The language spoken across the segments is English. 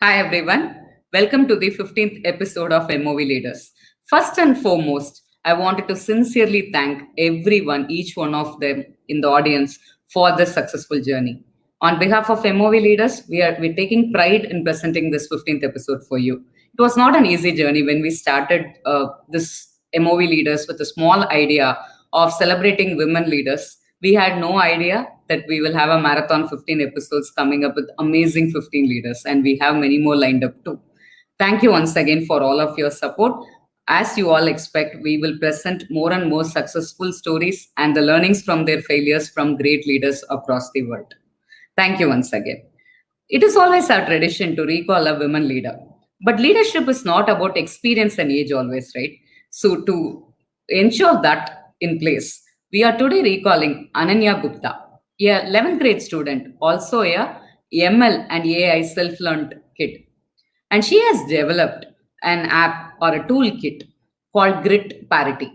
Hi everyone. Welcome to the 15th episode of MOV Leaders. First and foremost, I wanted to sincerely thank everyone, each one of them in the audience for this successful journey. On behalf of MOV Leaders, we're taking pride in presenting this 15th episode for you. It was not an easy journey when we started this MOV Leaders with a small idea of celebrating women leaders. We had no idea that we will have a marathon 15 episodes coming up with amazing 15 leaders, and we have many more lined up too. Thank you once again for all of your support. As you all expect, we will present more and more successful stories and the learnings from their failures from great leaders across the world. Thank you once again. It is always our tradition to recall a women leader. But leadership is not about experience and age always, right? So to ensure that in place, we are today recalling Ananya Gupta, a 11th grade student, also a ML and AI self-learned kid. And she has developed an app or a toolkit called Grit Parity.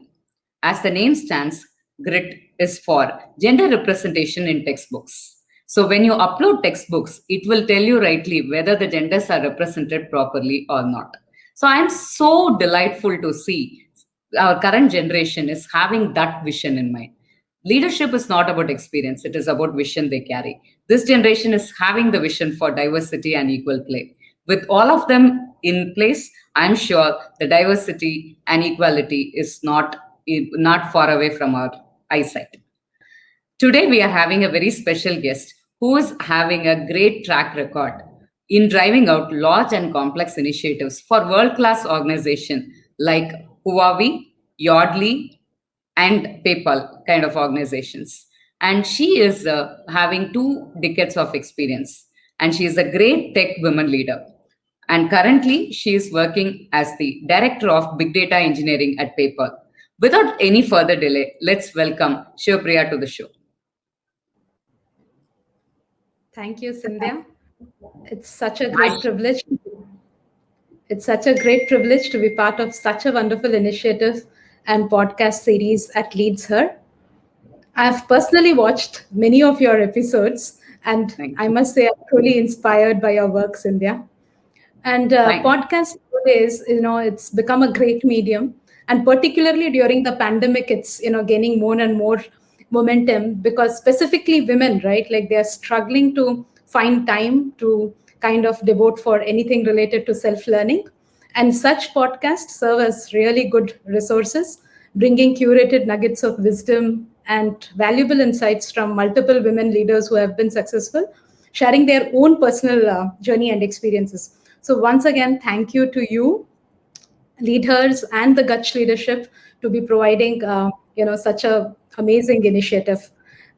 As the name stands, Grit is for gender representation in textbooks. So when you upload textbooks, it will tell you rightly whether the genders are represented properly or not. So I'm so delightful to see our current generation is having that vision in mind. Leadership is not about experience, it is about vision they carry. This generation is having the vision for diversity and equal play. With all of them in place, I'm sure the diversity and equality is not far away from our eyesight. Today, we are having a very special guest who is having a great track record in driving out large and complex initiatives for world-class organizations like Huawei, Yardley, and PayPal kind of organizations. And she is having 2 decades of experience. And she is a great tech women leader. And currently, she is working as the Director of Big Data Engineering at PayPal. Without any further delay, let's welcome Shivapriya to the show. Thank you, Scindia. It's such a great privilege. It's such a great privilege to be part of such a wonderful initiative and podcast series at LeadHERs. I've personally watched many of your episodes, and I must say I'm truly inspired by your work, Scindia. And podcast nowadays, it's become a great medium, and particularly during the pandemic, it's gaining more and more momentum because specifically women, right? Like they're struggling to find time to kind of devote for anything related to self-learning. And such podcasts serve as really good resources, bringing curated nuggets of wisdom and valuable insights from multiple women leaders who have been successful, sharing their own personal journey and experiences. So once again, thank you to you, LeadHERs and the guch leadership to be providing, such a amazing initiative.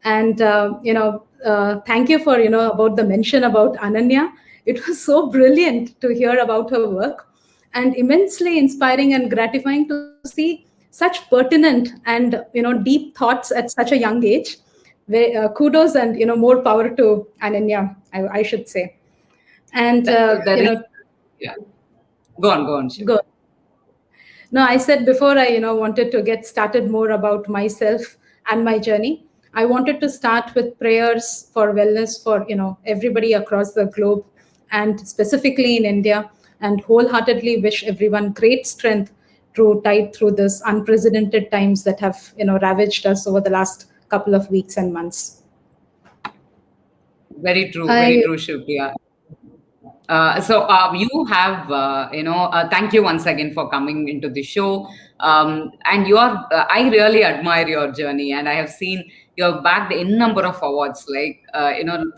And, thank you for, about the mention about Ananya. It was so brilliant to hear about her work and immensely inspiring and gratifying to see such pertinent and, deep thoughts at such a young age. Kudos and, more power to Ananya, I should say. And, yeah. Go on. Go. No, I said before I, wanted to get started more about myself and my journey. I wanted to start with prayers for wellness for, everybody across the globe and specifically in India, and wholeheartedly wish everyone great strength to tide through this unprecedented times that have, ravaged us over the last couple of weeks and months. Very true, Shivapriya. You have, thank you once again for coming into the show. And I really admire your journey, and I have seen you're bagged n number of awards. Like,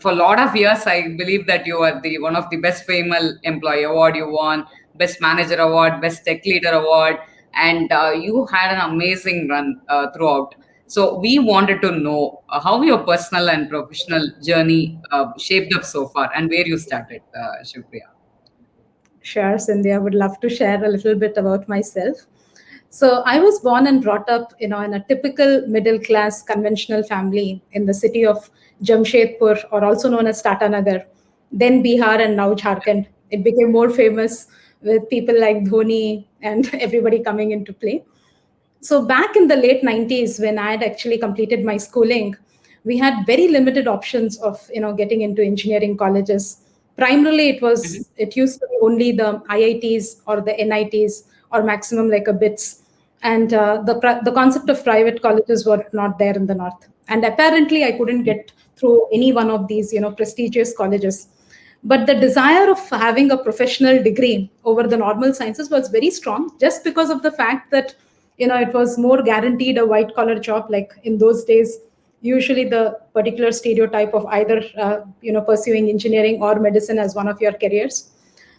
for a lot of years, I believe that you are one of the best female employee award you won, best manager award, best tech leader award, and you had an amazing run throughout. So we wanted to know how your personal and professional journey shaped up so far and where you started, Shivapriya. Sure, Cindy, I would love to share a little bit about myself. So I was born and brought up, in a typical middle-class conventional family in the city of Jamshedpur, or also known as Tatanagar, then Bihar and now Jharkhand. It became more famous with people like Dhoni and everybody coming into play. So back in the late 90s, when I had actually completed my schooling, we had very limited options of, getting into engineering colleges. Primarily, Mhm. it used to be only the IITs or the NITs or maximum like a BITS, and the concept of private colleges were not there in the north. And apparently, I couldn't get through any one of these prestigious colleges. But the desire of having a professional degree over the normal sciences was very strong, just because of the fact that it was more guaranteed a white collar job. Like in those days, usually the particular stereotype of either pursuing engineering or medicine as one of your careers.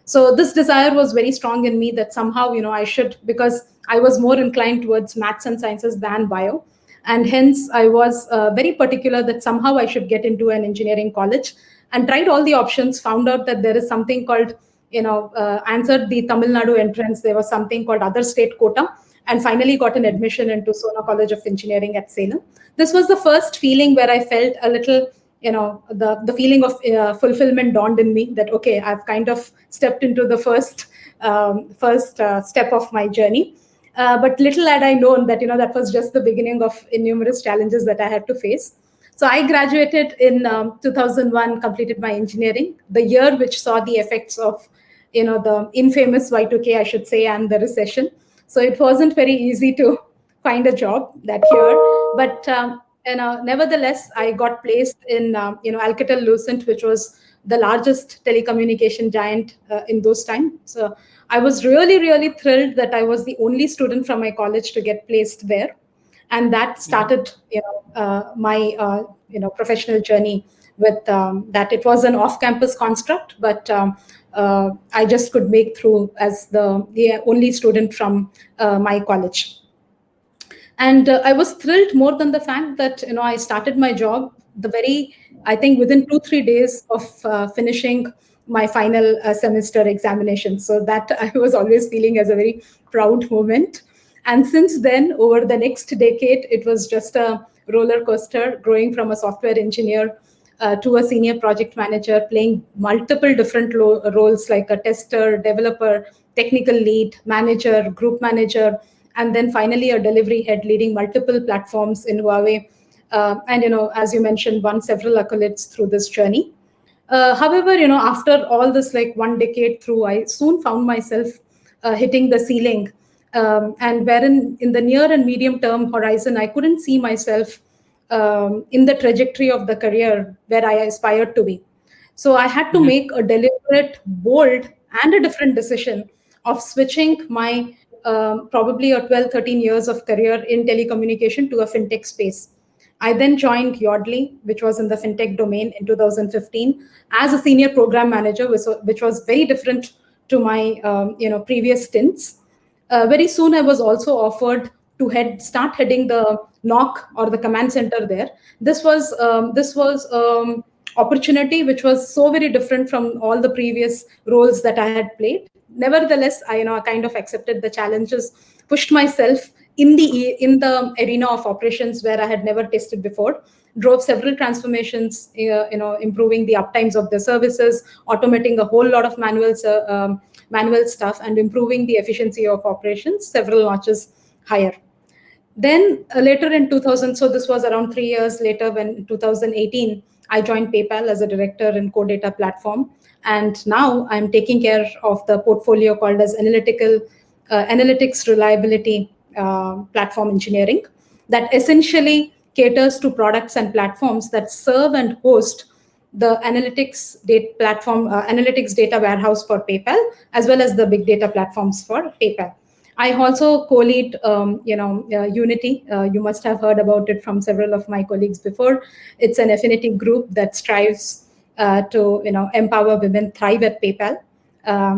So this desire was very strong in me, that somehow I should, because I was more inclined towards maths and sciences than bio, and hence I was very particular that somehow I should get into an engineering college, and tried all the options. Found out that there is something called, answered the Tamil Nadu entrance. There was something called other state quota, and finally got an admission into Sona College of Engineering at Salem. This was the first feeling where I felt a little, the feeling of fulfillment dawned in me, that okay, I've kind of stepped into the first step of my journey. But little had I known that that was just the beginning of innumerous challenges that I had to face. So I graduated in 2001, completed my engineering, the year which saw the effects of the infamous Y2K, I should say, and the recession. So it wasn't very easy to find a job that year. But nevertheless, I got placed in Alcatel Lucent, which was the largest telecommunication giant in those times. So I was really, really thrilled that I was the only student from my college to get placed there, and that Mhm. started my professional journey with that. It was an off-campus construct, but I just could make through as the only student from my college. And I was thrilled more than the fact that I started my job the very, I think, within 2-3 days of finishing my final semester examination. So that I was always feeling as a very proud moment. And since then, over the next decade, it was just a roller coaster, growing from a software engineer to a senior project manager, playing multiple different roles like a tester, developer, technical lead, manager, group manager, and then finally a delivery head leading multiple platforms in Huawei. And as you mentioned, won several accolades through this journey. However, after all this, like 1 decade through, I soon found myself hitting the ceiling, and wherein in the near and medium term horizon, I couldn't see myself in the trajectory of the career where I aspired to be. So I had to Mhm. make a deliberate, bold, and a different decision of switching my probably a 12, 13 years of career in telecommunication to a fintech space. I then joined Yodlee, which was in the fintech domain in 2015, as a senior program manager, which was very different to my previous stints. Very soon, I was also offered to start heading the knock or the command center there. This was opportunity which was so very different from all the previous roles that I had played. Nevertheless, I kind of accepted the challenges, pushed myself in the arena of operations where I had never tasted before, drove several transformations, improving the uptimes of the services, automating a whole lot of manual stuff, and improving the efficiency of operations several notches higher. Then later in 2000, so this was around 3 years later, when in 2018 I joined PayPal as a director in core data platform, and now I'm taking care of the portfolio called as analytics reliability platform engineering, that essentially caters to products and platforms that serve and host the analytics data warehouse for PayPal, as well as the big data platforms for PayPal. I also co-lead, Unity. You must have heard about it from several of my colleagues before. It's an affinity group that strives to, empower women thrive at PayPal.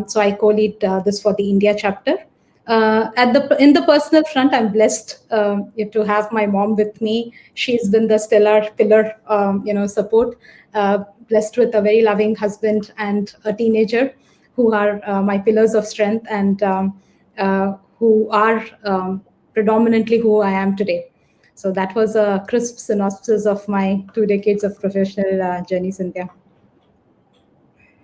So I co-lead this for the India chapter. In the personal front, I'm blessed to have my mom with me. She's been the stellar pillar, support. Blessed with a very loving husband and a teenager, who are my pillars of strength, and who are predominantly who I am today. So that was a crisp synopsis of my 2 decades of professional journey, Cynthia.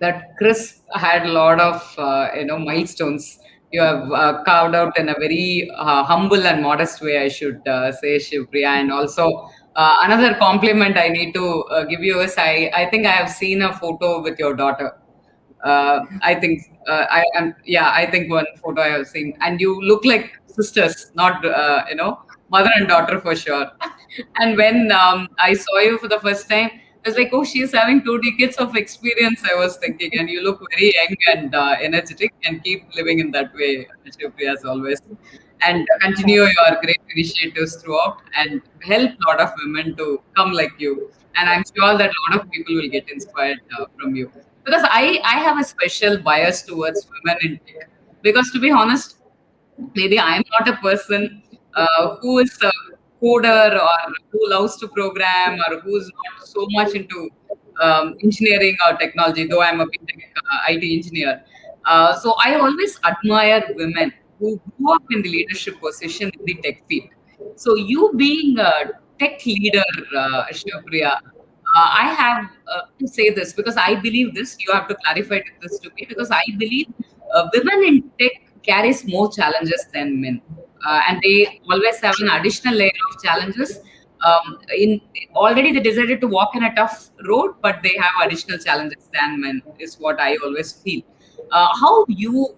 That crisp had a lot of milestones you have carved out in a very humble and modest way, I should say, Shivapriya. And also another compliment I need to give you is I think I have seen a photo with your daughter. I think I am. Yeah, I think one photo I have seen, and you look like sisters, not mother and daughter for sure. And when I saw you for the first time, I was like, oh, she's having 2 decades of experience. I was thinking, and you look very young and energetic, and keep living in that way, Shivapriya, as always. And continue your great initiatives throughout, and help a lot of women to come like you. And I'm sure that a lot of people will get inspired from you, because I have a special bias towards women in tech. Because to be honest, maybe I'm not a person who is a coder, or who loves to program, or who's not so much into engineering or technology, though I'm a BTech IT engineer. So I always admire women who grew up in the leadership position in the tech field. So you being a tech leader, Shivapriya, I have to say this because I believe this. You have to clarify this to me, because I believe women in tech carries more challenges than men, and they always have an additional layer of challenges. In already they decided to walk in a tough road, but they have additional challenges than men. Is what I always feel. How you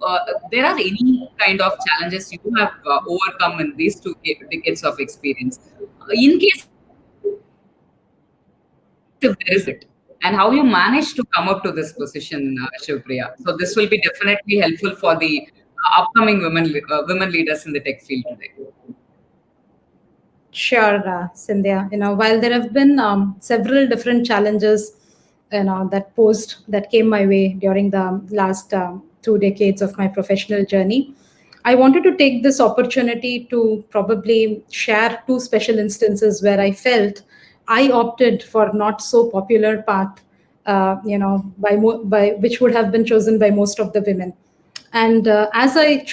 there are any kind of challenges you have overcome in these 2 decades of experience? In case if there is any, what is it, and how you managed to come up to this position, Shivpriya? So this will be definitely helpful for the upcoming women leaders in the tech field today. Sure, Scindia. While there have been several different challenges, that came my way during the last 2 decades of my professional journey, I wanted to take this opportunity to probably share two special instances where I felt I opted for not so popular path, by which would have been chosen by most of the women. And as I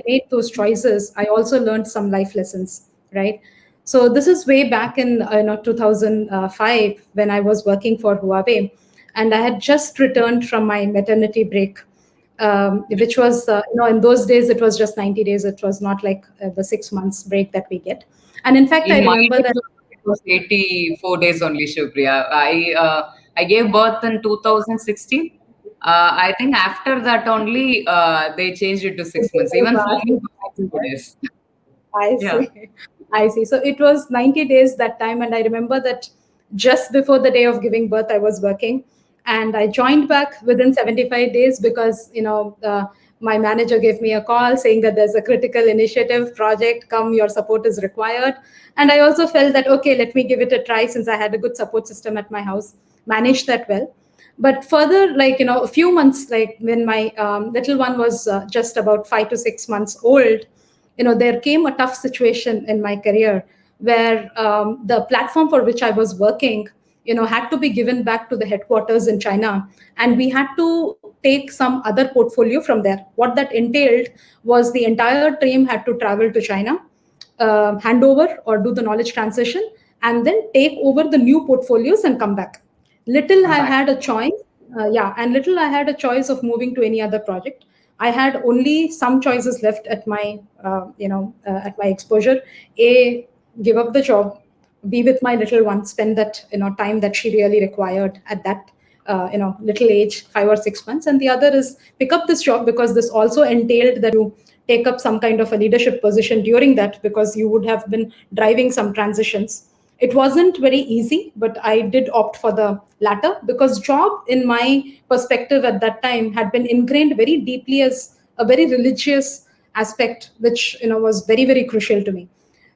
made those choices, I also learned some life lessons, right? So this is way back in 2005 when I was working for Huawei, and I had just returned from my maternity break, which was in those days it was just 90 days. It was not like the 6 months break that we get. And in fact, I In my remember case, that. it was 84 days only, Shivpriya. I gave birth in 2016. I think after that only they changed it to 6 months. It Even was for me, it was vastly 84 faster. days. I Yeah. see. I see. So it was 90 days that time. And I remember that just before the day of giving birth, I was working. And I joined back within 75 days because, my manager gave me a call saying that there's a critical initiative project, come, your support is required. And I also felt that, okay, let me give it a try since I had a good support system at my house, managed that well. But further, like, a few months, like when my little one was just about 5 to 6 months old, there came a tough situation in my career where the platform for which I was working had to be given back to the headquarters in China, and we had to take some other portfolio from there. What that entailed was the entire team had to travel to China, hand over or do the knowledge transition, and then take over the new portfolios and come back. Little Come I back. had a choice, yeah, and little I had a choice of moving to any other project. I had only some choices left at my exposure. A, give up the job, be with my little one, spend that time that she really required at that little age, 5 or 6 months, and the other is pick up this job because this also entailed that you take up some kind of a leadership position during that because you would have been driving some transitions. It wasn't very easy, but I did opt for the latter because job, in my perspective at that time, had been ingrained very deeply as a very religious aspect, which was very, very crucial to me.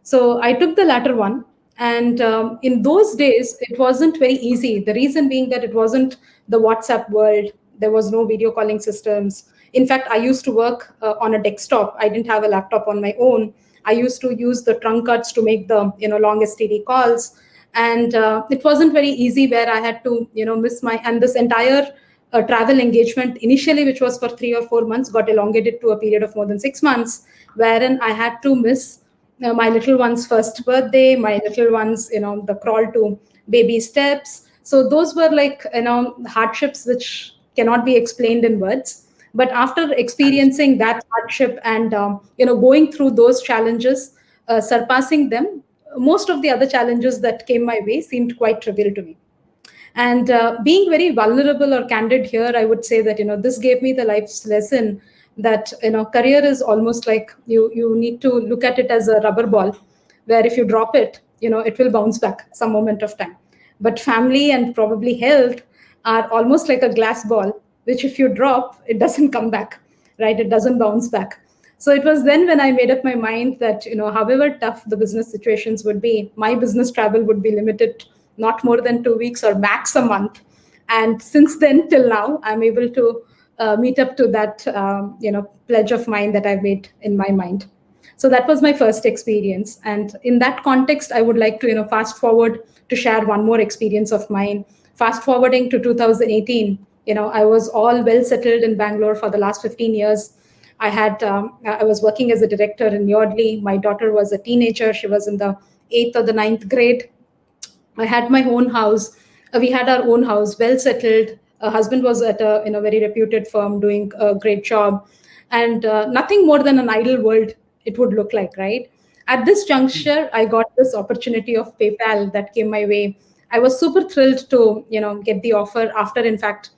So I took the latter one. And in those days, it wasn't very easy. The reason being that it wasn't the WhatsApp world. There was no video calling systems. In fact, I used to work on a desktop. I didn't have a laptop on my own. I used to use the trunk cards to make the long STD calls, and it wasn't very easy. Where I had to miss my and this entire travel engagement initially, which was for 3 or 4 months, got elongated to a period of more than 6 months, wherein I had to miss my little one's first birthday, my little one's the crawl to baby steps. So those were like hardships which cannot be explained in words. But after experiencing that hardship and going through those challenges, surpassing them, most of the other challenges that came my way seemed quite trivial to me. And being very vulnerable or candid here, I would say that this gave me the life's lesson that career is almost like you need to look at it as a rubber ball, where if you drop it, it will bounce back some moment of time. But family and probably health are almost like a glass ball, which if you drop, it doesn't come back, right? It doesn't bounce back. So it was then when I made up my mind that however tough the business situations would be, my business travel would be limited not more than 2 weeks or max a month. And since then till now, I'm able to meet up to that pledge of mine that I've made in my mind. So that was my first experience, and in that context I would like to fast forward to share one more experience of mine. Fast forwarding to 2018, I was all well settled in Bangalore for the last 15 years. I was working as a director in Yardley. My daughter was a teenager. She was in the 8th or the ninth grade. I had my own house. We had our own house, well settled. Husband was at a very reputed firm doing a great job, and nothing more than an ideal world it would look like, right? At this juncture, I got this opportunity of PayPal that came my way. I was super thrilled to get the offer after, in fact,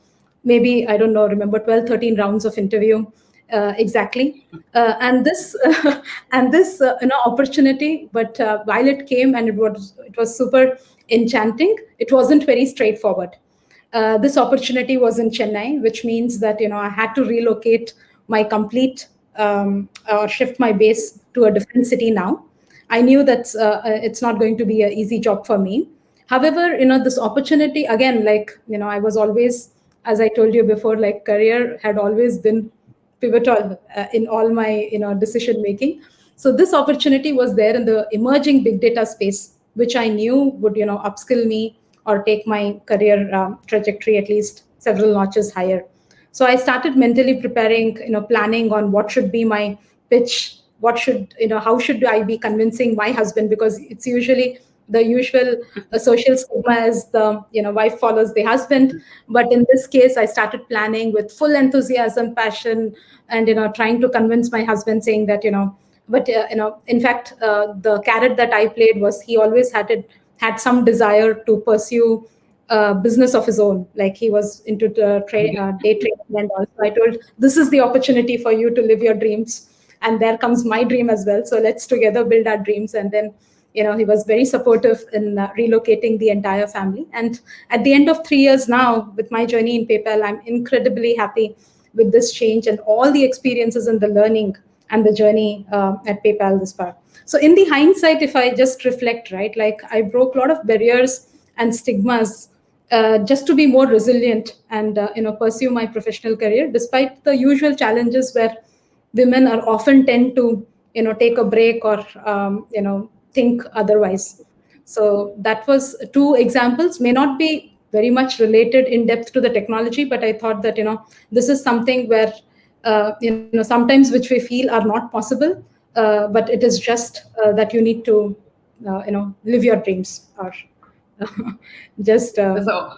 maybe I don't know, remember 12, 13 rounds of interview exactly. And this and this opportunity, but while it came and it was super enchanting, it wasn't very straightforward. This opportunity was in Chennai, which means that I had to relocate my complete or shift my base to a different city now. I knew that it's not going to be an easy job for me. However, this opportunity again, like I was always, as I told you before, like career had always been pivotal in all my decision making. So this opportunity was there in the emerging big data space, which I knew would upskill me or take my career trajectory at least several notches higher. So I started mentally preparing, planning on what should be my pitch, what should how should I be convincing my husband, because it's usually the usual social stigma as the wife follows the husband. But in this case, I started planning with full enthusiasm, passion, and trying to convince my husband, saying that but in fact, the carrot that I played was he always had some desire to pursue business of his own. Like he was into day trading, and also I told, this is the opportunity for you to live your dreams, and there comes my dream as well. So let's together build our dreams. And then he was very supportive in relocating the entire family. And at the end of 3 years now, with my journey in PayPal, I'm incredibly happy with this change and all the experiences and the learning and the journey at PayPal this far. So in the hindsight, if I just reflect, right, like I broke a lot of barriers and stigmas just to be more resilient and pursue my professional career, despite the usual challenges where women are often tend to take a break or think otherwise. So that was two examples, may not be very much related in depth to the technology, but I thought that this is something where sometimes which we feel are not possible, but it is just that you need to live your dreams, or just So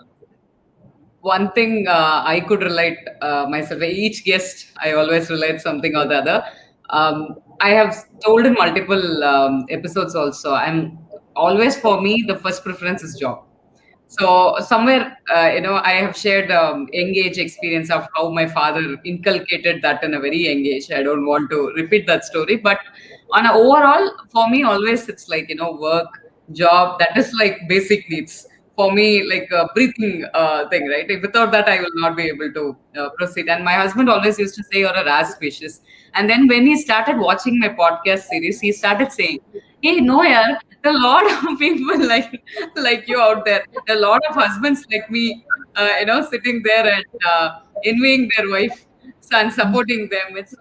one thing I could relate myself. Each guest, I always relate something or the other. I have told in multiple episodes also. I'm always, for me, the first preference is job. So somewhere, I have shared young age experience of how my father inculcated that in a very young age. I don't want to repeat that story, but on a overall, for me, always it's like work, job. That is like basic needs for me, like a breathing thing, right? Without that, I will not be able to proceed. And my husband always used to say, "You're a rare species." And then when he started watching my podcast series, he started saying, "Hey, no, yeah, there are a lot of people like you out there. There are a lot of husbands like me, sitting there and envying their wife and supporting them. It's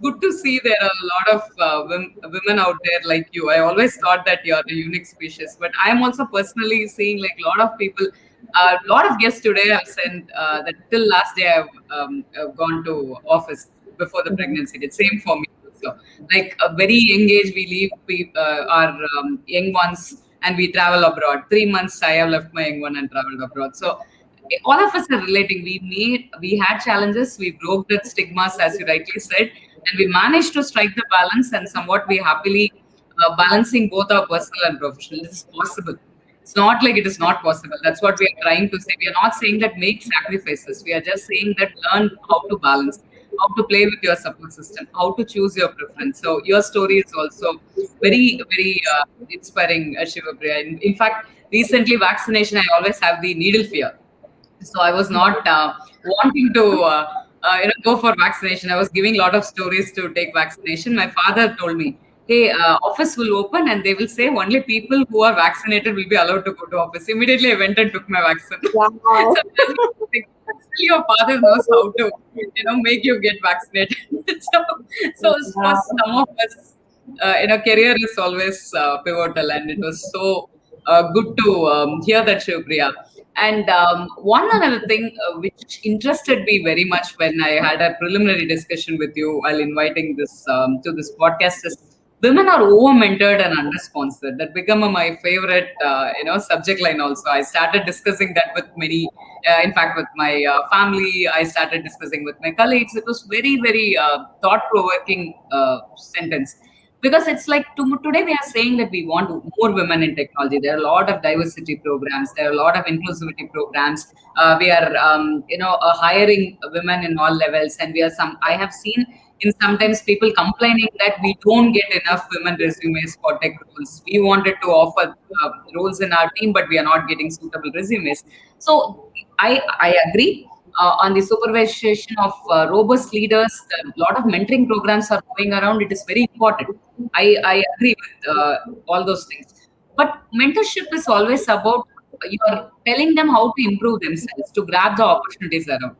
good to see there are a lot of women out there like you. I always thought that you're a unique species, but I'm also personally seeing like a lot of people. A lot of guests today have said that till last day I've gone to office before the pregnancy. It's same for me also. Like a very young age, we leave our young ones and we travel abroad. 3 months I have left my young one and traveled abroad. So all of us are relating. We had challenges, we broke that stigmas, as you rightly said, and we managed to strike the balance, and somewhat we happily balancing both our personal and professional. This is possible. It's not like it is not possible. That's what we are trying to say. We are not saying that make sacrifices. We are just saying that learn how to balance, how to play with your support system, how to choose your preference. So your story is also very inspiring, Shivapriya. In fact, recently vaccination, I always have the needle fear. So I was not wanting to go for vaccination. I was giving a lot of stories to take vaccination. My father told me, hey, office will open and they will say only people who are vaccinated will be allowed to go to office. Immediately I went and took my vaccine. Wow. So that's what I think. Still your father knows how to make you get vaccinated. So for Wow. some of us, career is always pivotal, and it was so good to hear that, Shivpriya. And one another thing which interested me very much when I had a preliminary discussion with you while inviting this to this podcast is women are over mentored and under sponsored. That became my favorite subject line. Also, I started discussing that with many. In fact, with my family, I started discussing with my colleagues. It was very thought provoking sentence, because it's like today we are saying that we want more women in technology. There are a lot of diversity programs, there are a lot of inclusivity programs. We are hiring women in all levels, and we are some I have seen in sometimes people complaining that we don't get enough women resumes for tech roles. We wanted to offer roles in our team, but we are not getting suitable resumes. So I agree on the supervision of robust leaders. A lot of mentoring programs are going around. It is very important. I agree with all those things. But mentorship is always about you are telling them how to improve themselves, to grab the opportunities around.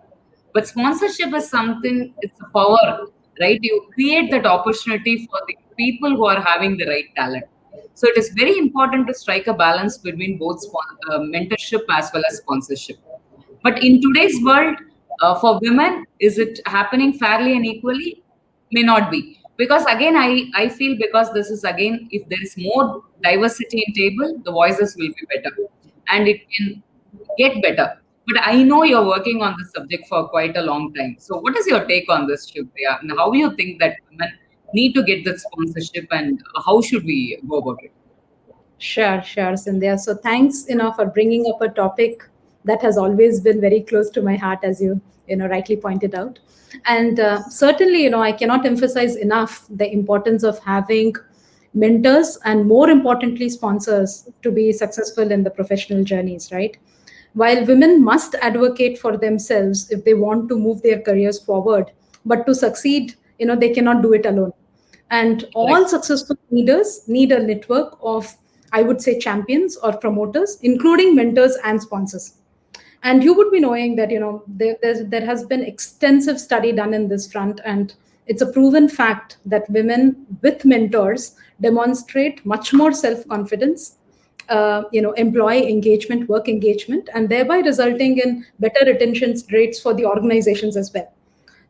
But sponsorship is something, it's a power, right? You create that opportunity for the people who are having the right talent. So it is very important to strike a balance between both mentorship as well as sponsorship. But in today's world, for women, is it happening fairly and equally? May not be. Because again, I feel because this is again, if there is more diversity in table, the voices will be better and it can get better. But I know you're working on this subject for quite a long time. So what is your take on this, Shivapriya? And how do you think that women need to get that sponsorship, and how should we go about it? Sure, Sindhya. So thanks, for bringing up a topic that has always been very close to my heart, as you rightly pointed out. And certainly, I cannot emphasize enough the importance of having mentors and, more importantly, sponsors to be successful in the professional journeys, right? While women must advocate for themselves if they want to move their careers forward, but to succeed, they cannot do it alone. And Correct. all successful leaders need a network of, I would say, champions or promoters, including mentors and sponsors. And you would be knowing that there has been extensive study done in this front, and it's a proven fact that women with mentors demonstrate much more self-confidence, employee engagement, work engagement, and thereby resulting in better retention rates for the organizations as well.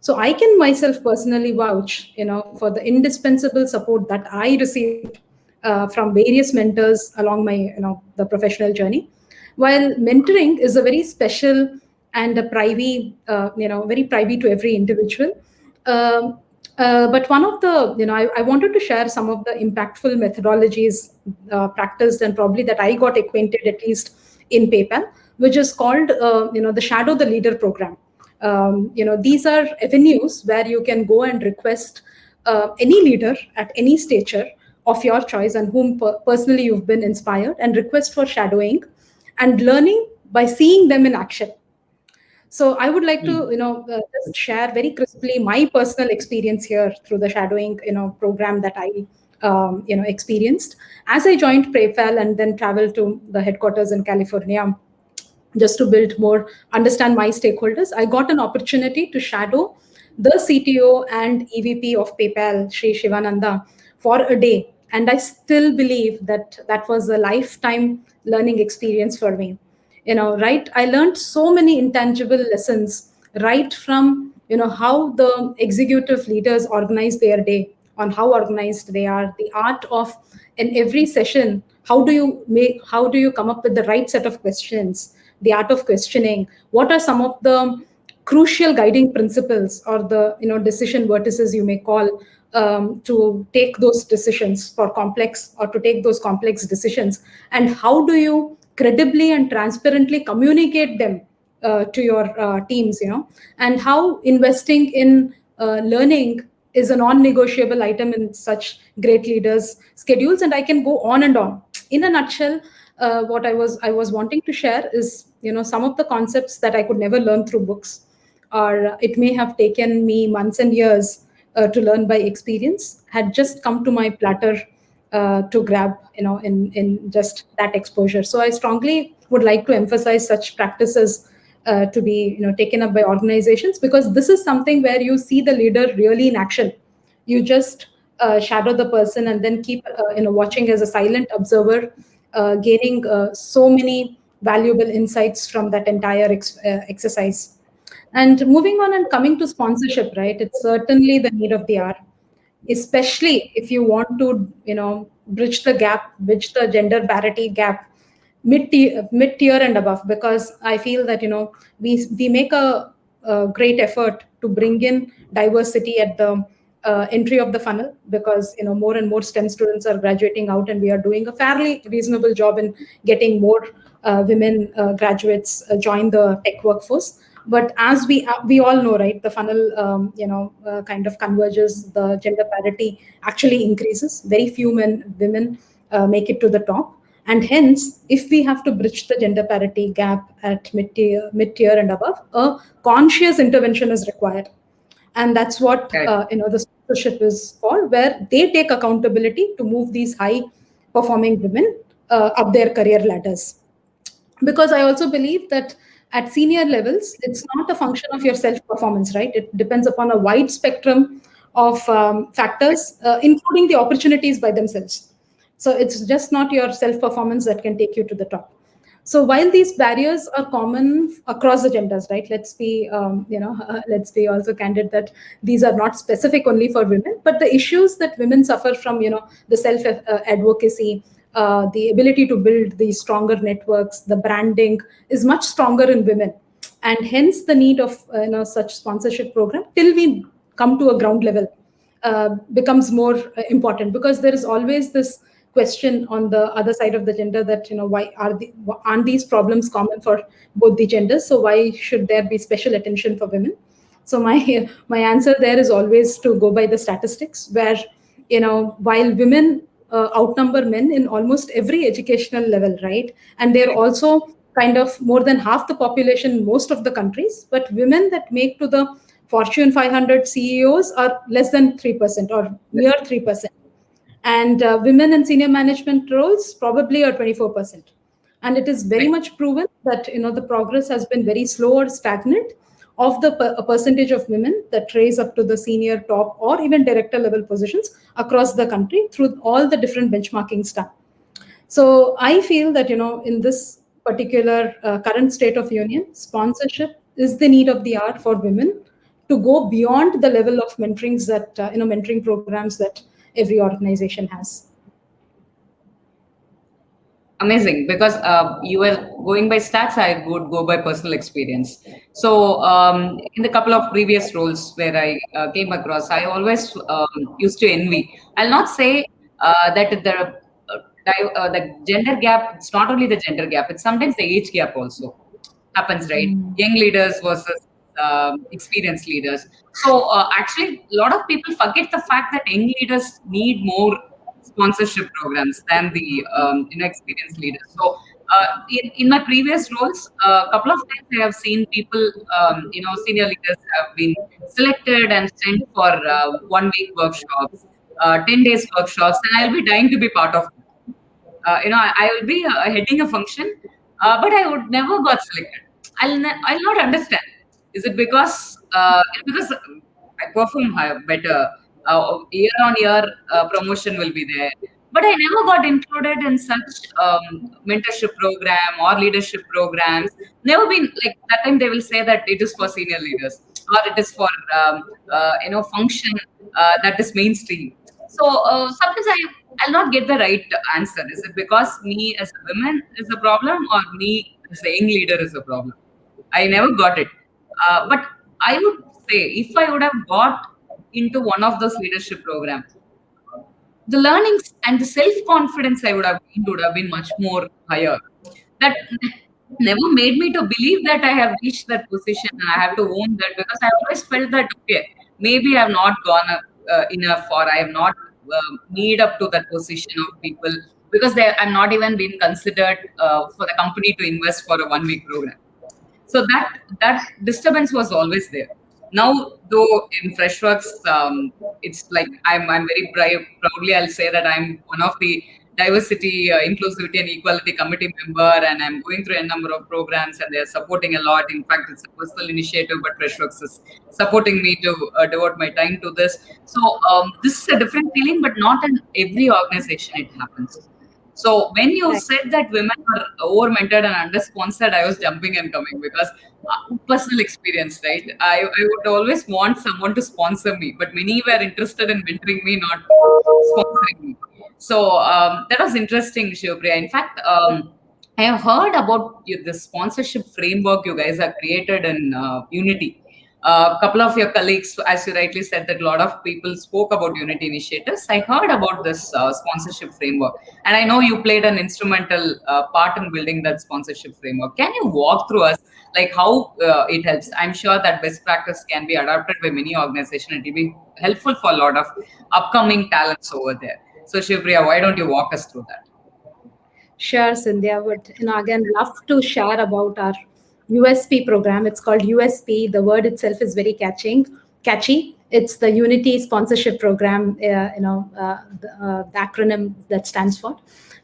So I can myself personally vouch, for the indispensable support that I received from various mentors along my, the professional journey. While mentoring is a very special and a private, very private to every individual. But one of the, I wanted to share some of the impactful methodologies practiced and probably that I got acquainted at least in PayPal, which is called, the Shadow the Leader program. These are avenues where you can go and request any leader at any stature of your choice and whom personally you've been inspired, and request for shadowing and learning by seeing them in action. So I would like to, just share very crisply my personal experience here through the shadowing, program that I, experienced as I joined PayPal and then traveled to the headquarters in California just to build more, understand my stakeholders. I got an opportunity to shadow the CTO and EVP of PayPal, Sri Shivananda, for a day. And I still believe that that was a lifetime learning experience for me. Right? I learned so many intangible lessons, right from, how the executive leaders organize their day, on how organized they are, the art of in every session, how do you come up with the right set of questions, the art of questioning, what are some of the crucial guiding principles or the decision vertices you may call, to take those decisions for complex or to take those complex decisions, and how do you credibly and transparently communicate them to your teams, and how investing in learning is a non-negotiable item in such great leaders schedules. And I can go on and on. In a nutshell, what I was wanting to share is, some of the concepts that I could never learn through books, or it may have taken me months and years to learn by experience, had just come to my platter to grab, in just that exposure. So I strongly would like to emphasize such practices to be, taken up by organizations, because this is something where you see the leader really in action. You just shadow the person and then keep, watching as a silent observer, gaining so many valuable insights from that entire exercise. And moving on and coming to sponsorship, right? It's certainly the need of the hour, especially if you want to, bridge the gender parity gap mid tier and above. Because I feel that, we make a great effort to bring in diversity at the entry of the funnel, because more and more STEM students are graduating out, and we are doing a fairly reasonable job in getting more women graduates join the tech workforce. But as we all know, right, the funnel kind of converges, the gender parity actually increases. Very few women make it to the top, and hence, if we have to bridge the gender parity gap at mid tier and above, a conscious intervention is required. And that's what Correct. the sponsorship is for, where they take accountability to move these high performing women up their career ladders. Because I also believe that at senior levels, it's not a function of your self performance, right? It depends upon a wide spectrum of factors, including the opportunities by themselves. So it's just not your self performance that can take you to the top. So while these barriers are common across the genders, right? Let's be, let's be also candid that these are not specific only for women, but the issues that women suffer from, the self advocacy, the ability to build these stronger networks, the branding is much stronger in women, and hence the need of such sponsorship program till we come to a ground level becomes more important. Because there is always this question on the other side of the gender that, why aren't these problems common for both the genders, so why should there be special attention for women? So my answer there is always to go by the statistics, where while women outnumber men in almost every educational level, right? And they're also kind of more than half the population in most of the countries, but women that make to the Fortune 500 CEOs are less than 3% or near 3%. And women in senior management roles probably are 24%. And it is very Right. much proven that the progress has been very slow or stagnant of the a percentage of women that raise up to the senior, top, or even director level positions across the country through all the different benchmarkings done. So I feel that, in this particular current state of union, sponsorship is the need of the hour for women to go beyond the level of mentorings that, mentoring programs that every organization has. Amazing, because you were going by stats, I would go by personal experience. So, in the couple of previous roles where I came across, I always used to envy. I'll not say that the gender gap. It's not only the gender gap; it's sometimes the age gap also happens, right? Young leaders versus experienced leaders. So actually, a lot of people forget the fact that young leaders need more sponsorship programs than the experienced leaders. So in my previous roles, a couple of times I have seen people, senior leaders have been selected and sent for 1 week workshops, 10 days workshops, and I'll be dying to be part of it. I will be heading a function, but I would never got selected. I'll not understand. Is it because I perform better? Year on year, promotion will be there. But I never got included in such mentorship program or leadership programs. Never been like that time. They will say that it is for senior leaders or it is for function that is mainstream. So sometimes I'll not get the right answer. Is it because me as a woman is a problem or me as a young leader is a problem? I never got it. But I would say if I would have got into one of those leadership programs, the learnings and the self confidence I would have gained would have been much more higher. that never made me to believe that I have reached that position and I have to own that, because I always felt that, okay, maybe I have not gone enough, or I have not made up to that position of people, because I'm not even being considered for the company to invest for a 1 week program. So that disturbance was always there. Now, though, in Freshworks, it's like I'm very proudly I'll say that I'm one of the diversity, inclusivity, and equality committee member, and I'm going through a number of programs, and they're supporting a lot. In fact, it's a personal initiative, but Freshworks is supporting me to devote my time to this. So this is a different feeling, but not in every organization it happens. So when you Right. said that women are over mentored and under sponsored, I was jumping and coming, because personal experience, right? I would always want someone to sponsor me, but many were interested in mentoring me, not sponsoring me. So that was interesting, Shivapriya. In fact, I have heard about the sponsorship framework you guys have created in Unity. A couple of your colleagues, as you rightly said, that a lot of people spoke about Unity initiatives. I heard about this sponsorship framework, and I know you played an instrumental part in building that sponsorship framework. Can you walk through us, like how it helps? I'm sure that best practice can be adopted by many organizations. It will be helpful for a lot of upcoming talents over there. So, Shivapriya, why don't you walk us through that? Sure, Scindia would, again, love to share about our USP program. It's called USP. The word itself is very catchy. It's the Unity Sponsorship Program, the acronym that stands for.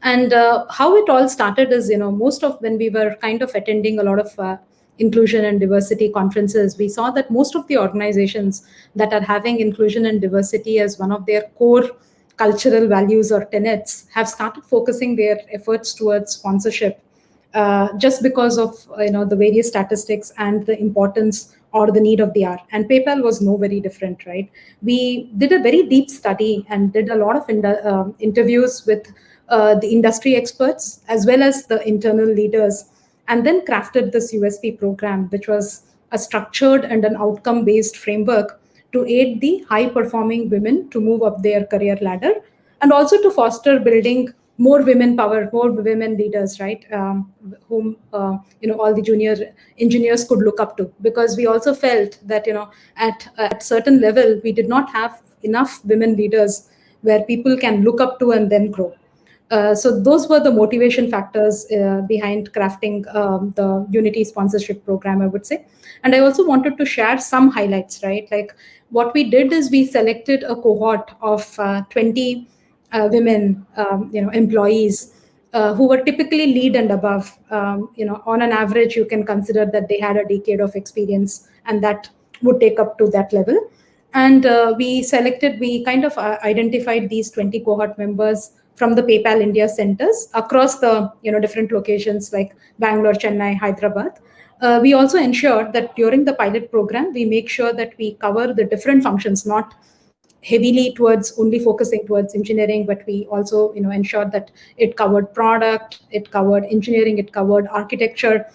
And how it all started is, most of when we were kind of attending a lot of inclusion and diversity conferences, we saw that most of the organizations that are having inclusion and diversity as one of their core cultural values or tenets have started focusing their efforts towards sponsorship, just because of the various statistics and the importance or the need of the hour. And PayPal was no very different, right? We did a very deep study and did a lot of interviews with the industry experts as well as the internal leaders, and then crafted this USP program, which was a structured and an outcome based framework to aid the high performing women to move up their career ladder, and also to foster building more women power, more women leaders, right? Whom all the junior engineers could look up to, because we also felt that at certain level we did not have enough women leaders where people can look up to and then grow. So those were the motivation factors behind crafting the Unity sponsorship program, I would say. And I also wanted to share some highlights, right? Like what we did is we selected a cohort of 20 women, employees who were typically lead and above. On an average, you can consider that they had a decade of experience, and that would take up to that level. And we kind of identified these 20 cohort members from the PayPal India centers across the different locations like Bangalore, Chennai, Hyderabad. We also ensured that during the pilot program, we make sure that we cover the different functions, not heavily towards only focusing towards engineering, but we also ensured that it covered product, it covered engineering, it covered architecture,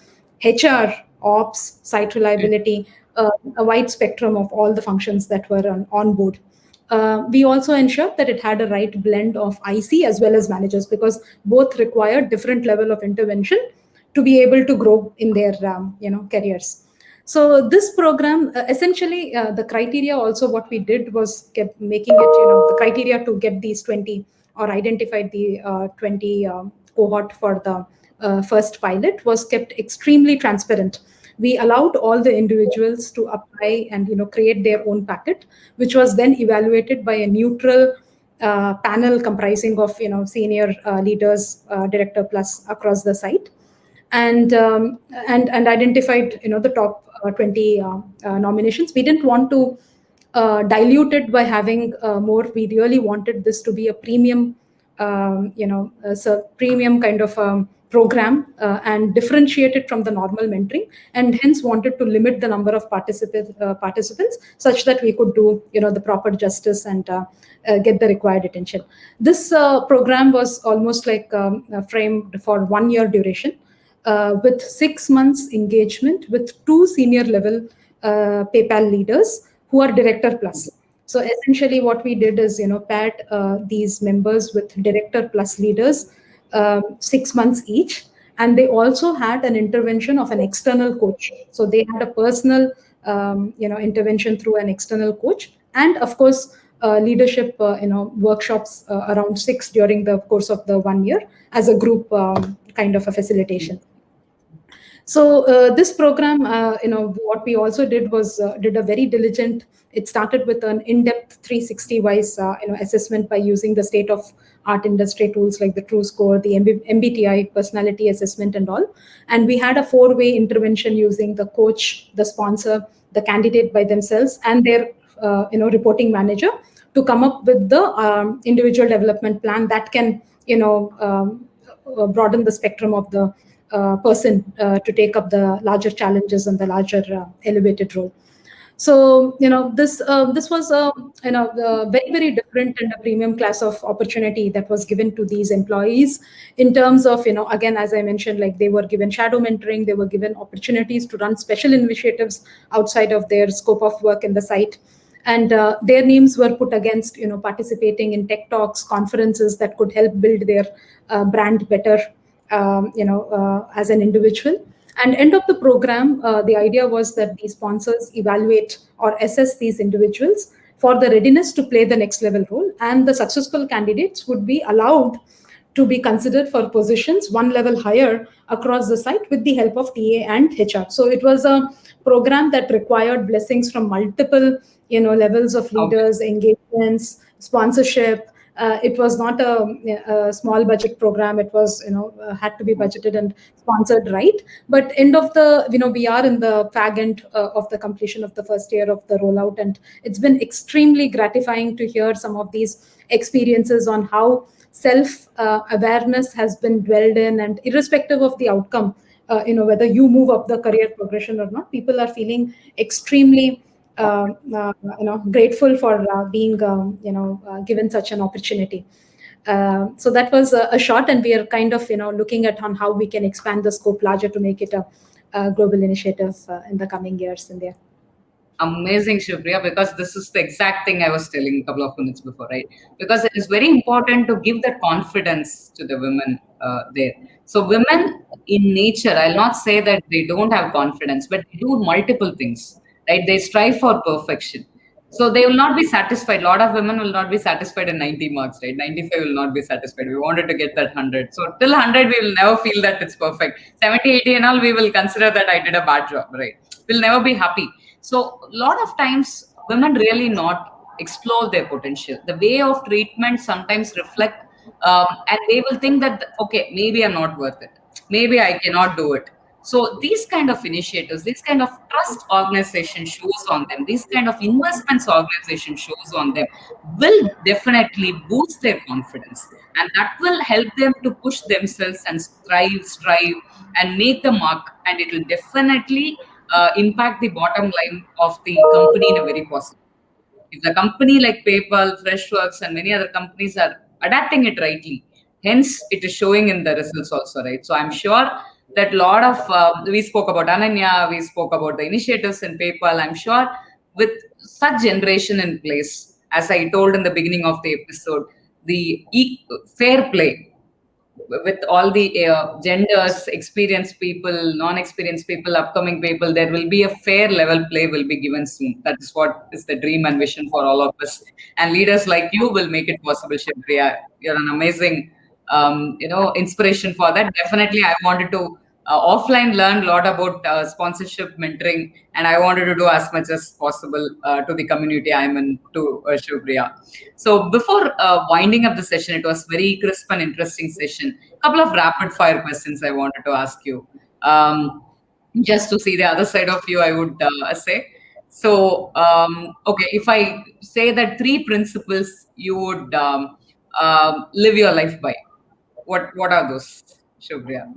HR, ops, site reliability, a wide spectrum of all the functions that were on board. We also ensured that it had a right blend of IC as well as managers, because both required different level of intervention to be able to grow in their careers. So this program, essentially, the criteria also what we did was kept making it, the criteria to get these 20 or identified the 20 cohort for the first pilot was kept extremely transparent. We allowed all the individuals to apply and create their own packet, which was then evaluated by a neutral panel comprising of senior leaders, director plus across the site, and identified the top 20 nominations. We didn't want to dilute it by having more. We really wanted this to be a premium premium kind of program, and differentiate it from the normal mentoring, and hence wanted to limit the number of participants such that we could do the proper justice and get the required attention. This program was almost like framed for 1 year duration, with 6 months engagement with two senior level PayPal leaders who are director plus. So essentially, what we did is paired these members with director plus leaders, 6 months each, and they also had an intervention of an external coach. So they had a personal intervention through an external coach, and of course leadership workshops, around 6 during the course of the 1 year, as a group kind of a facilitation. So this program, what we also did was did a very diligent. It started with an in-depth 360 wise, assessment by using the state of art industry tools like the True Score, the MBTI personality assessment, and all. And we had a four-way intervention using the coach, the sponsor, the candidate by themselves, and their reporting manager, to come up with the individual development plan that can broaden the spectrum of the person to take up the larger challenges and the larger elevated role. So this was a very very different and a premium class of opportunity that was given to these employees, in terms of, again, as I mentioned, like they were given shadow mentoring, they were given opportunities to run special initiatives outside of their scope of work in the site, and their names were put against participating in tech talks, conferences that could help build their brand better, as an individual. And end of the program, the idea was that the sponsors evaluate or assess these individuals for the readiness to play the next level role, and the successful candidates would be allowed to be considered for positions one level higher across the site with the help of TA and HR. So it was a program that required blessings from multiple levels of Okay. leaders, engagements, sponsorship. It was not a small budget program. It was had to be budgeted and sponsored, right? But end of the we are in the fag end of the completion of the first year of the rollout, and it's been extremely gratifying to hear some of these experiences on how self awareness has been dwelled in, and irrespective of the outcome, whether you move up the career progression or not, people are feeling extremely grateful for being given such an opportunity. So that was a shot, and we are kind of looking at on how we can expand the scope larger to make it a global initiative in the coming years in there. Amazing, Shivapriya, because this is the exact thing I was telling a couple of minutes before, right? Because it is very important to give that confidence to the women there. So, women in nature, I'll not say that they don't have confidence, but they do multiple things, right? They strive for perfection. So, they will not be satisfied. A lot of women will not be satisfied in 90 marks, right? 95 will not be satisfied. We wanted to get that 100. So, till 100, we will never feel that it's perfect. 70, 80, and all, we will consider that I did a bad job, right? We'll never be happy. So a lot of times women really not explore their potential. The way of treatment sometimes reflect, and they will think that okay, maybe I'm not worth it. Maybe I cannot do it. So these kind of initiatives, this kind of trust organization shows on them, these kind of investments organization shows on them will definitely boost their confidence, and that will help them to push themselves and strive, and make the mark, and it will definitely impact the bottom line of the company in a very positive. If the company like PayPal, Freshworks, and many other companies are adapting it rightly, hence it is showing in the results also, right? So I'm sure that a lot of we spoke about Ananya, we spoke about the initiatives in PayPal. I'm sure with such generation in place, as I told in the beginning of the episode, the fair play with all the genders, experienced people, non-experienced people, upcoming people, there will be a fair level play will be given soon. That is what is the dream and vision for all of us. And leaders like you will make it possible, Shivapriya. You're an amazing, inspiration for that. Definitely, I wanted to offline learn a lot about sponsorship, mentoring, and I wanted to do as much as possible to the community I'm in to Shivapriya. So before winding up the session, it was very crisp and interesting session. Couple of rapid fire questions I wanted to ask you. Just to see the other side of you, I would say. So, okay, if I say that three principles you would live your life by, what are those, Shubhriya?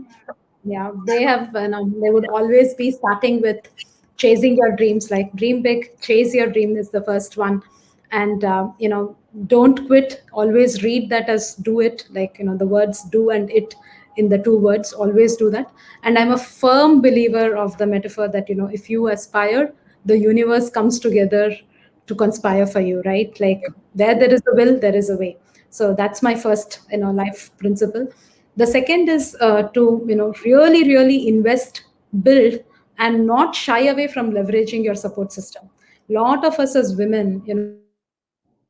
Yeah, they have, they would always be starting with chasing your dreams, like dream big, chase your dream is the first one. And, don't quit. Always read that as do it, like, the words do and it in the two words, always do that. And I'm a firm believer of the metaphor that, if you aspire, the universe comes together to conspire for you, right? Like where there is a will, there is a way. So that's my first, life principle. The second is to really invest, build, and not shy away from leveraging your support system. Lot of us as women, have this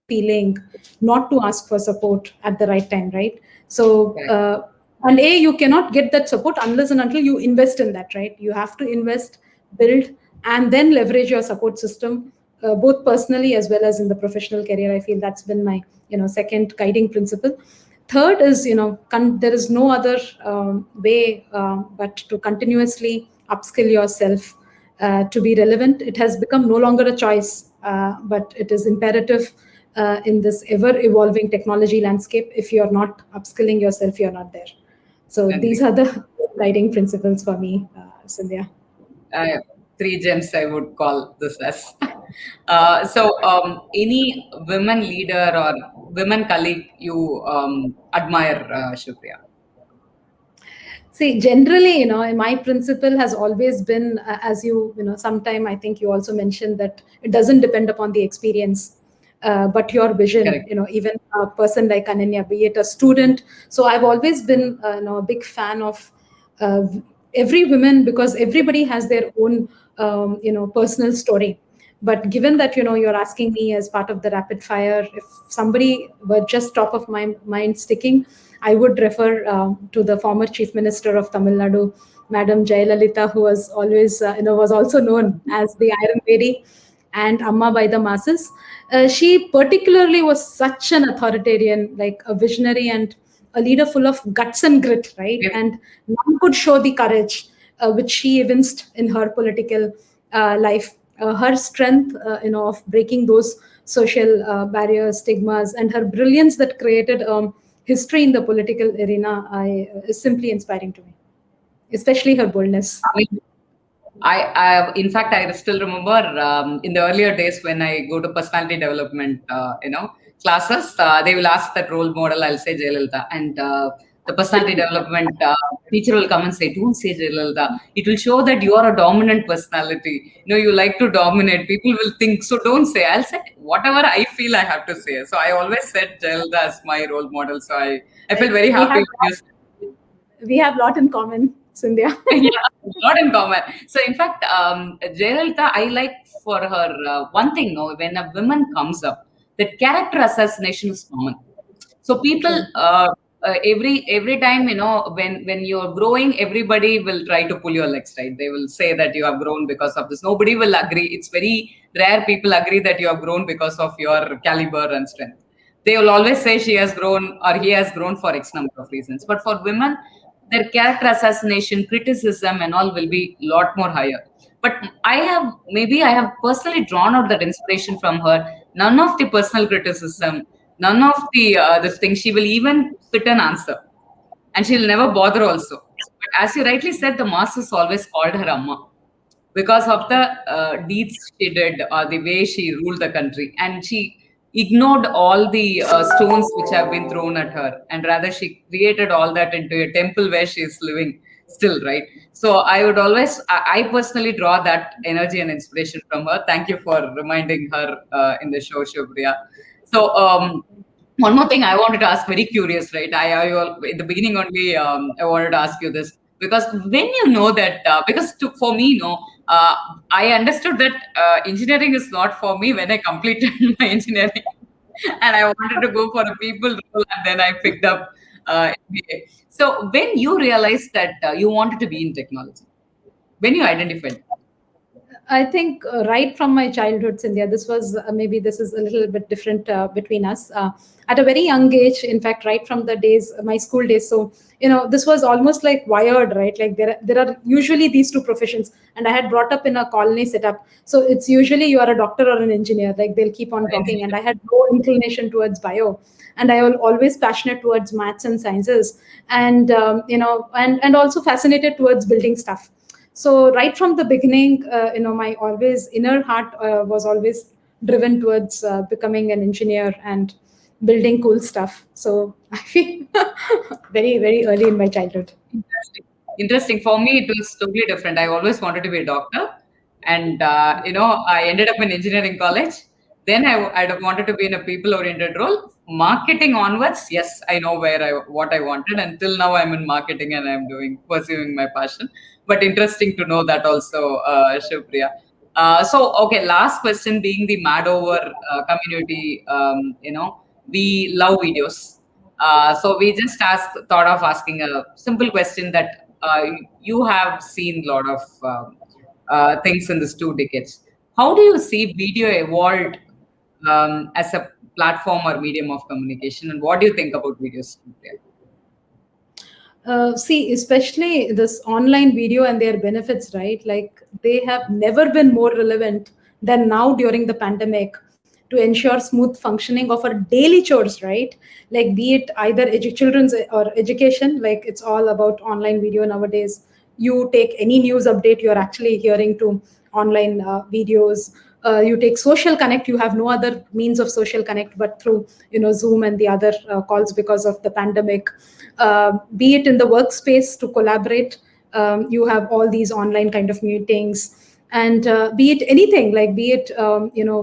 feeling not to ask for support at the right time, right? So Correct. and you cannot get that support unless and until you invest in that, right? You have to invest, build, and then leverage your support system, both personally as well as in the professional career. I feel that's been my second guiding principle. Third is, there is no other way but to continuously upskill yourself to be relevant. It has become no longer a choice, but it is imperative in this ever evolving technology landscape. If you're not upskilling yourself, you're not there. So these Agree. are the guiding principles for me, Sindhya. Uh, Three gems I would call this as. Any women leader or women colleague you admire, Shivapriya? See, generally, my principle has always been, as sometime I think you also mentioned that it doesn't depend upon the experience, but your vision. Correct. Even a person like Ananya, be it a student. So I've always been, a big fan of uh, every woman, because everybody has their own, personal story. But given that you're asking me as part of the rapid fire, if somebody were just top of my mind sticking, I would refer to the former Chief Minister of Tamil Nadu, Madam Jayalalitha, who was always, was also known as the Iron Lady and Amma by the masses. She particularly was such an authoritarian, like a visionary and a leader full of guts and grit, right? Yes. And none could show the courage which she evinced in her political life. Her strength, of breaking those social barriers, stigmas, and her brilliance that created history in the political arena, is simply inspiring to me, especially her boldness. I mean, in fact, I still remember in the earlier days when I go to personality development, classes, they will ask that role model. I'll say Jayalalitha, and the personality development teacher will come and say, "Don't say Jayalalitha. It will show that you are a dominant personality. You like to dominate. People will think so. Don't say." I'll say whatever I feel I have to say. So I always said Jayalalitha as my role model. So I feel very We happy have when you we have lot in common, Sindhya. yeah, not in common. So, in fact, Jayalalitha, I like for her one thing. No, when a woman comes up, that character assassination is common. So people True. every time when you're growing, everybody will try to pull your legs, right? They will say that you have grown because of this. Nobody will agree. It's very rare people agree that you have grown because of your caliber and strength. They will always say she has grown or he has grown for X number of reasons. But for women, their character assassination, criticism, and all will be a lot more higher. But I have personally drawn out that inspiration from her. None of the personal criticism, none of the this thing. She will even fit an answer, and she'll never bother also. But as you rightly said, the masses always called her Amma because of the deeds she did or the way she ruled the country. And she ignored all the stones which have been thrown at her. And rather, she created all that into a temple where she is living still, right? So I would always, I personally draw that energy and inspiration from her. Thank you for reminding her in the show, Shubhriya. So, one more thing I wanted to ask, very curious, right? In the beginning only, I wanted to ask you this because when you know that, for me, no, uh, I understood that engineering is not for me when I completed my engineering, and I wanted to go for a people role, and then I picked up MBA. So when you realized that you wanted to be in technology, when you identified, I think right from my childhood, Cynthia, this was maybe this is a little bit different between us. At a very young age, in fact, right from the days, my school days. So, this was almost like wired, right? Like there are usually these two professions. And I had brought up in a colony setup. So it's usually you are a doctor or an engineer, like they'll keep on talking. And I had no inclination towards bio. And I was always passionate towards maths and sciences. And, and also fascinated towards building stuff. So right from the beginning, my always inner heart was always driven towards becoming an engineer and building cool stuff. So I feel very, very early in my childhood. interesting. Interesting. For me, it was totally different. I always wanted to be a doctor, and I ended up in engineering college. Then I wanted to be in a people-oriented role. marketing onwards, yes, I know what I wanted. Until now, I'm in marketing and I'm pursuing my passion. But interesting to know that also, Shivapriya. Okay, last question being the mad over community, we love videos. So we just thought of asking a simple question that you have seen a lot of things in these 2 decades. How do you see video evolved as a platform or medium of communication, and what do you think about videos? See, especially this online video and their benefits, right? Like they have never been more relevant than now during the pandemic to ensure smooth functioning of our daily chores, right? Like be it either children's or education, like it's all about online video nowadays. You take any news update, you're actually hearing to online videos. You take social connect, you have no other means of social connect but through Zoom and the other calls because of the pandemic. Be it in the workspace to collaborate, you have all these online kind of meetings, and be it anything, like be it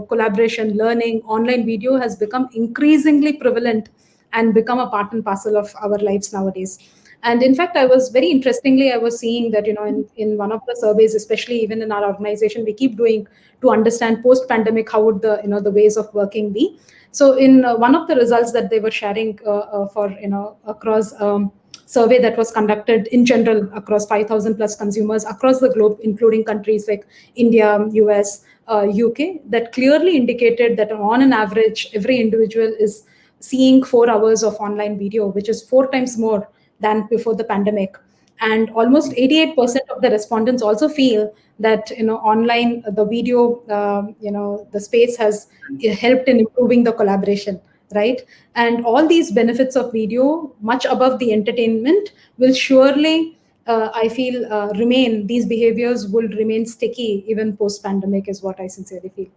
collaboration, learning, online video has become increasingly prevalent and become a part and parcel of our lives nowadays. And in fact, I was very interestingly, I was seeing that in one of the surveys, especially even in our organization, we keep doing to understand post pandemic how would the ways of working be. So in one of the results that they were sharing for across survey that was conducted in general across 5,000 plus consumers across the globe, including countries like India, US, UK, that clearly indicated that on an average, every individual is seeing 4 hours of online video, which is 4 times more than before the pandemic. And almost 88% of the respondents also feel that online the video the space has helped in improving the collaboration, right? And all these benefits of video, much above the entertainment, will surely I feel remain, these behaviors will remain sticky even post pandemic, is what I sincerely feel.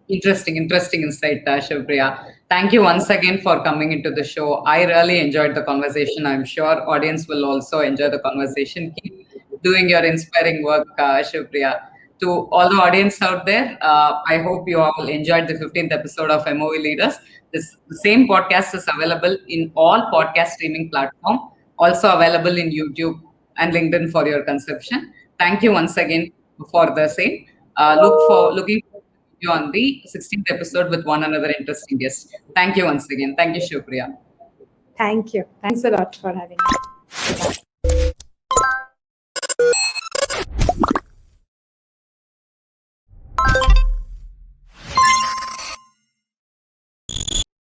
Interesting insight, Shivapriya. Thank you once again for coming into the show. I really enjoyed the conversation. I'm sure audience will also enjoy the conversation. Keep doing your inspiring work, Shivapriya. To all the audience out there, I hope you all enjoyed the 15th episode of MOV Leaders. The same podcast is available in all podcast streaming platform, also available in YouTube and LinkedIn for your consumption. Thank you once again for the same. Looking you on the 16th episode with one another interesting guest. Thank you once again. Thank you, Shivapriya. Thank you. Thanks a lot for having me.